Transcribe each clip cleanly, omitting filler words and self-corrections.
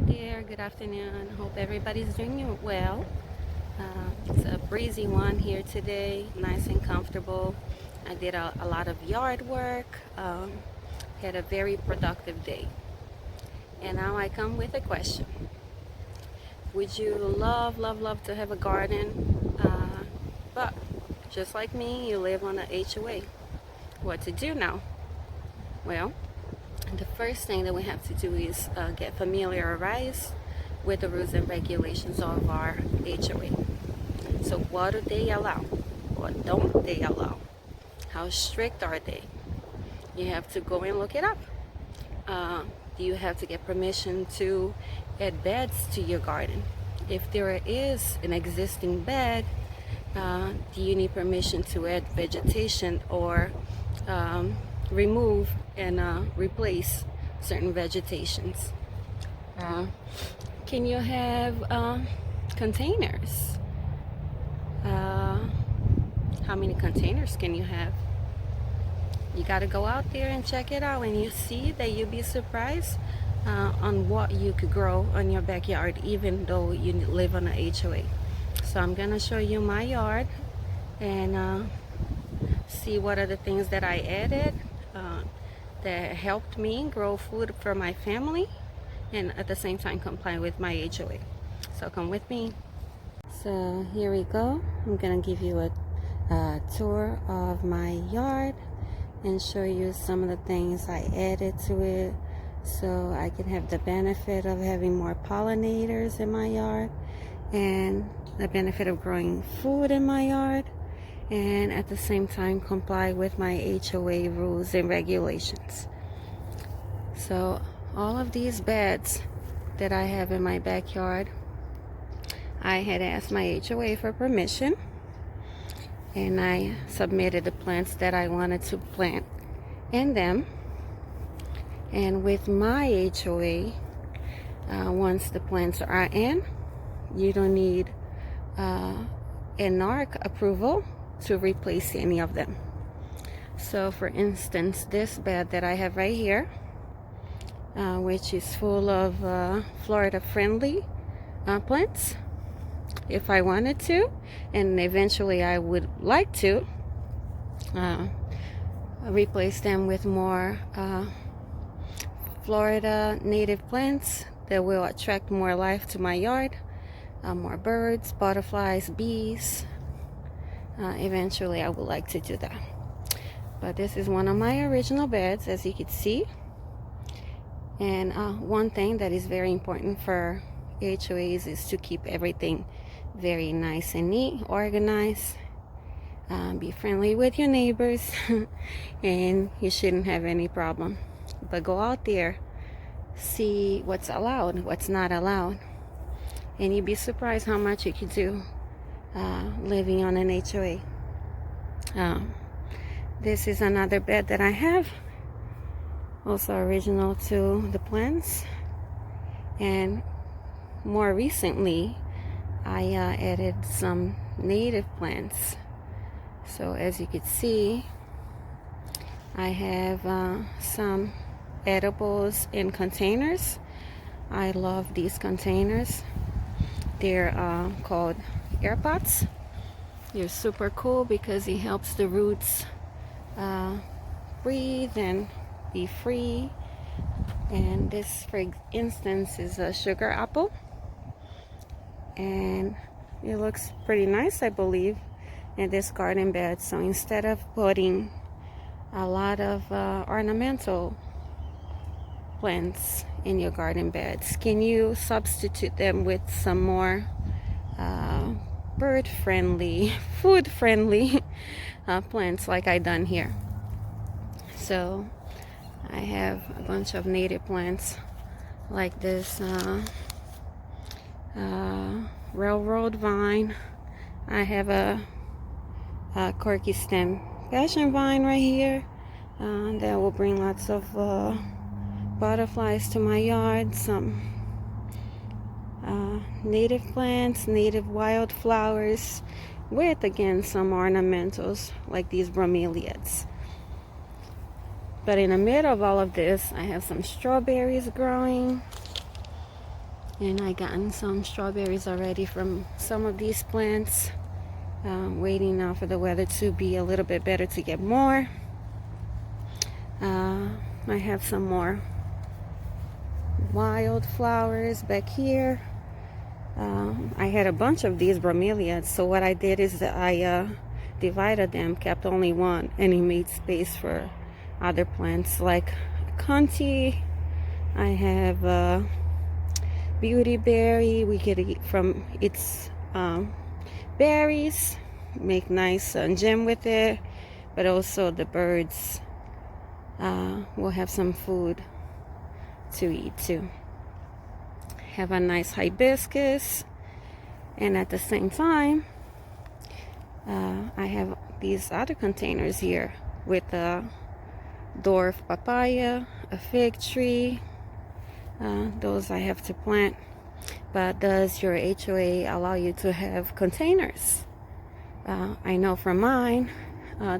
there, good afternoon. Hope everybody's doing well. It's a breezy one here today, nice and comfortable. I did a lot of yard work, had a very productive day. And now I come with a question. Would you love to have a garden? But just like me, you live on an HOA. What to do now? Well, the first thing that we have to do is get familiarized with the rules and regulations of our HOA. So what do they allow? What don't they allow? How strict are they? You have to go and look it up. Do you have to get permission to add beds to your garden? If there is an existing bed, do you need permission to add vegetation or remove and replace certain vegetations? Can you have containers? How many containers can you have? You got to go out there and check it out, and you see that you'll be surprised on what you could grow on your backyard, even though you live on an HOA. So I'm gonna show you my yard and see what are the things that I added that helped me grow food for my family and at the same time comply with my HOA. So come with me. So here we go. I'm gonna give you a tour of my yard and show you some of the things I added to it so I can have the benefit of having more pollinators in my yard and the benefit of growing food in my yard, and at the same time comply with my HOA rules and regulations. So all of these beds that I have in my backyard, I had asked my HOA for permission, and I submitted the plants that I wanted to plant in them. And with my HOA, once the plants are in, you don't need NARC approval to replace any of them. So for instance, this bed that I have right here, which is full of Florida friendly plants, if I wanted to, and eventually I would like to replace them with more Florida native plants that will attract more life to my yard, more birds, butterflies, bees. Eventually I would like to do that. But this is one of my original beds, as you can see. And one thing that is very important for HOAs is to keep everything very nice and neat, organized. Be friendly with your neighbors and you shouldn't have any problem. But go out there, see what's allowed, what's not allowed, and you'd be surprised how much you could do living on an HOA. This is another bed that I have, also original to the plants, and more recently I added some native plants. So as you can see, I have some edibles in containers. I love these containers. They're called air pots. They're super cool because it helps the roots breathe and be free. And this, for instance, is a sugar apple, and it looks pretty nice, I believe, in this garden bed. So instead of putting a lot of ornamental plants in your garden beds, can you substitute them with some more bird friendly, food friendly plants like I done here? So I have a bunch of native plants like this railroad vine. I have a corky stem passion vine right here that will bring lots of butterflies to my yard. Some native plants, native wildflowers, with again some ornamentals like these bromeliads. But in the middle of all of this, I have some strawberries growing. And I gotten some strawberries already from some of these plants. Waiting now for the weather to be a little bit better to get more. I have some more wildflowers back here. I had a bunch of these bromeliads, so what I did is that I divided them, kept only one, and it made space for other plants like Conti. I have beauty berry. We could eat from its berries, make nice jam with it, but also the birds will have some food to eat too. Have a nice hibiscus, and at the same time I have these other containers here with a dwarf papaya, a fig tree. Those I have to plant. But does your HOA allow you to have containers? I know for mine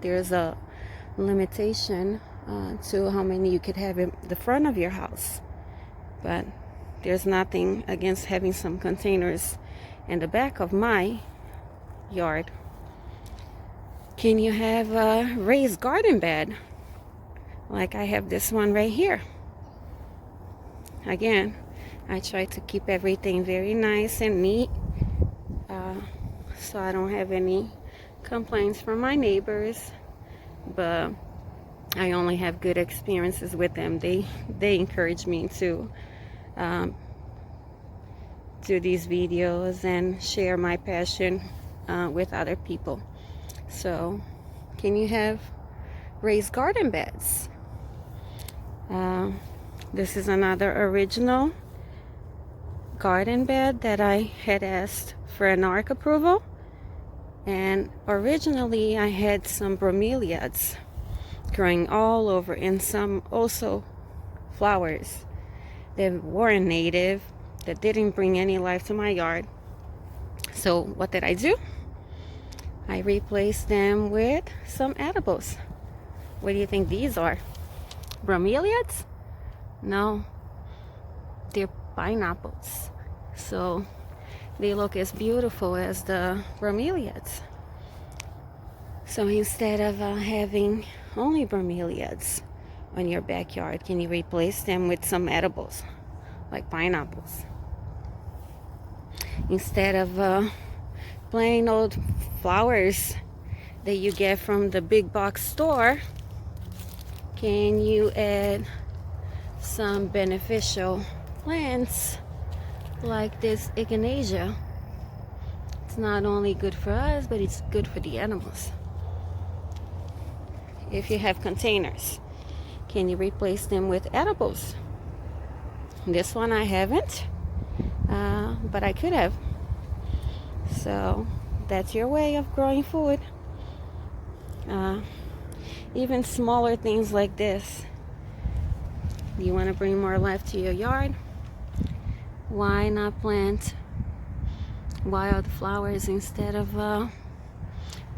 there's a limitation to how many you could have in the front of your house, but there's nothing against having some containers in the back of my yard. Can you have a raised garden bed? Like I have this one right here. Again, I try to keep everything very nice and neat, so I don't have any complaints from my neighbors, but I only have good experiences with them. They encourage me to do these videos and share my passion with other people. So can you have raised garden beds? This is another original garden bed that I had asked for an ARC approval, and originally I had some bromeliads growing all over, and some also flowers that weren't native, that didn't bring any life to my yard. So what did I do? I replaced them with some edibles. What do you think these are? Bromeliads? No, they're pineapples. So they look as beautiful as the bromeliads. So instead of having only bromeliads on your backyard, can you replace them with some edibles like pineapples? Instead of plain old flowers that you get from the big box store, can you add some beneficial plants like this echinacea? It's not only good for us, but it's good for the animals. If you have containers, can you replace them with edibles? This one I haven't, but I could have. So that's your way of growing food. Even smaller things like this. You want to bring more life to your yard? Why not plant wild flowers instead of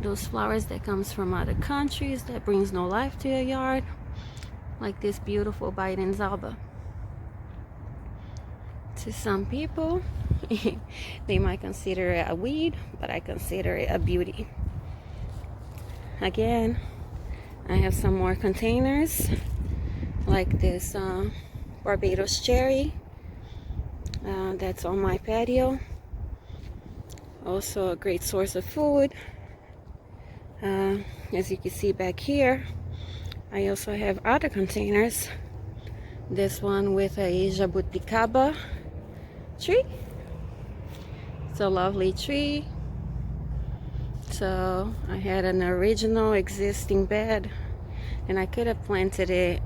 those flowers that comes from other countries that brings no life to your yard, like this beautiful Biden's alba? To some people they might consider it a weed, but I consider it a beauty. Again, I have some more containers like this Barbados cherry that's on my patio. Also a great source of food. As you can see back here, I also have other containers. This one with a jabuticaba tree. It's a lovely tree. So I had an original existing bed, and I could have planted it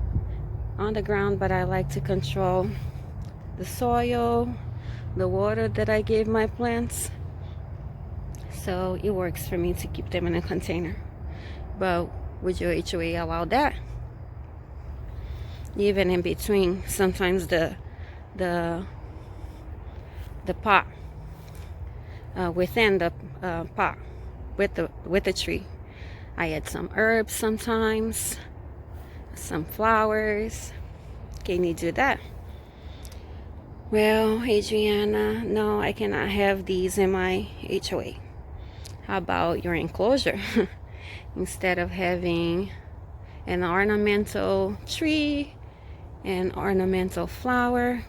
on the ground, but I like to control the soil, the water that I gave my plants. So it works for me to keep them in a container. But would your HOA allow that? Even in between, sometimes the pot within the pot with the tree, I add some herbs sometimes, some flowers. Can you do that? Well, Adriana, no, I cannot have these in my HOA. How about your enclosure? Instead of having an ornamental tree, an ornamental flower,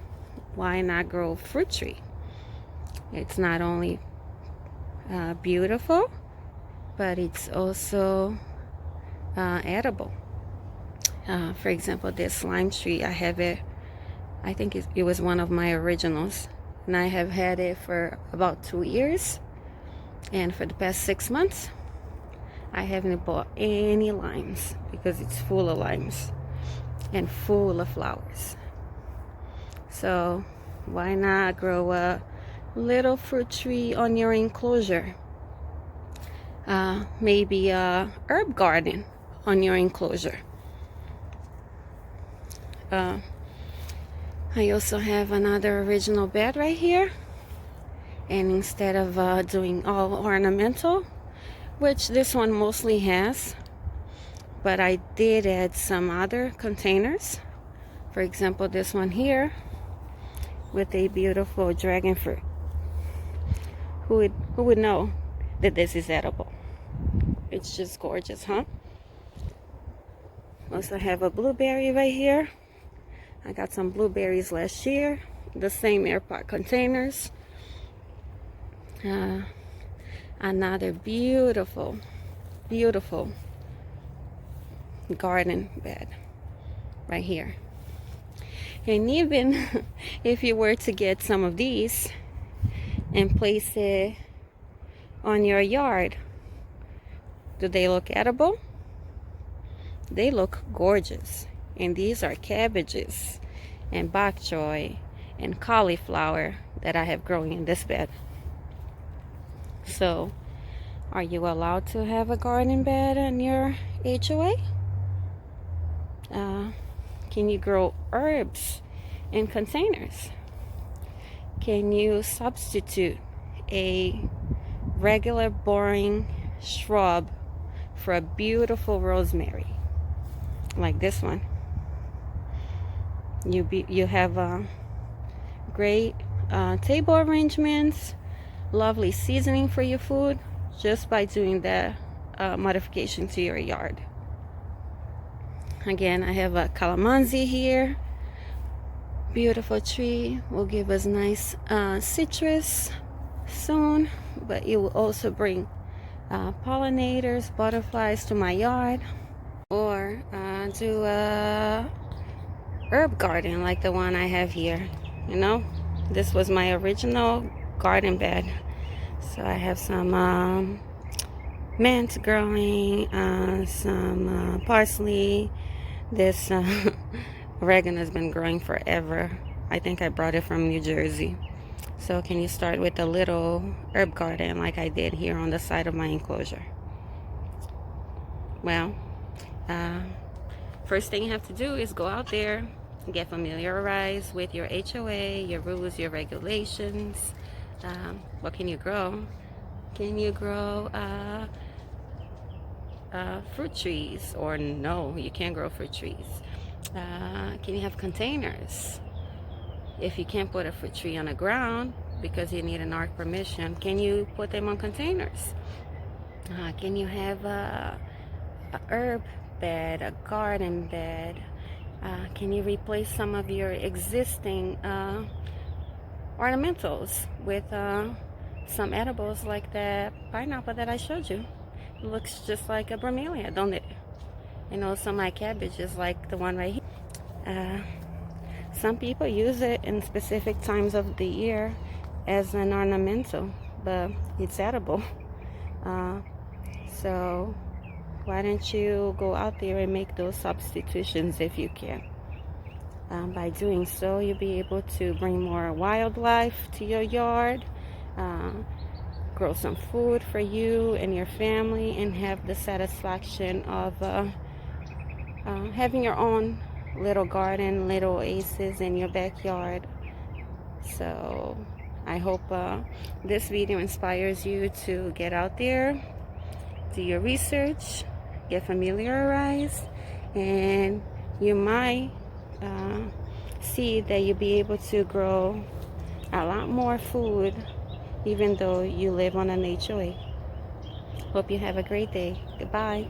why not grow fruit tree? It's not only beautiful, but it's also edible. For example, this lime tree, I have it, I think it was one of my originals, and I have had it for about 2 years, and for the past 6 months I haven't bought any limes because it's full of limes and full of flowers. So why not grow a little fruit tree on your enclosure? Maybe a herb garden on your enclosure. I also have another original bed right here, and instead of doing all ornamental, which this one mostly has, but I did add some other containers. For example, this one here with a beautiful dragon fruit. Who would know that this is edible? It's just gorgeous, huh? Also have a blueberry right here. I got some blueberries last year, the same airport containers. Another beautiful, beautiful garden bed right here. And even if you were to get some of these and place it on your yard, do they look edible? They look gorgeous. And these are cabbages and bok choy and cauliflower that I have growing in this bed. So, are you allowed to have a garden bed in your HOA? Can you grow herbs in containers? Can you substitute a regular boring shrub for a beautiful rosemary like this one? You have great table arrangements, lovely seasoning for your food just by doing the modification to your yard. Again, I have a calamansi here. Beautiful tree, will give us nice citrus soon, but it will also bring pollinators, butterflies to my yard. Or do a herb garden like the one I have here. You know, this was my original garden bed. So I have some mint growing, some parsley. This oregano has been growing forever. I think I brought it from New Jersey. So can you start with a little herb garden like I did here on the side of my enclosure? Well, first thing you have to do is go out there, get familiarized with your HOA, your rules, your regulations. What can you grow? Can you grow fruit trees? Or no, you can't grow fruit trees. Can you have containers? If you can't put a fruit tree on the ground because you need an ARC permission, can you put them on containers? Can you have a herb bed, a garden bed? Can you replace some of your existing ornamentals with some edibles like that pineapple that I showed you? It looks just like a bromelia, don't it? You know, some of my cabbage is like the one right here. Some people use it in specific times of the year as an ornamental, but it's edible. So why don't you go out there and make those substitutions if you can? By doing so, you'll be able to bring more wildlife to your yard, grow some food for you and your family, and have the satisfaction of having your own little garden, little oasis in your backyard. So I hope this video inspires you to get out there, do your research, get familiarized, and you might see that you'll be able to grow a lot more food even though you live on an HOA. Hope you have a great day. Goodbye.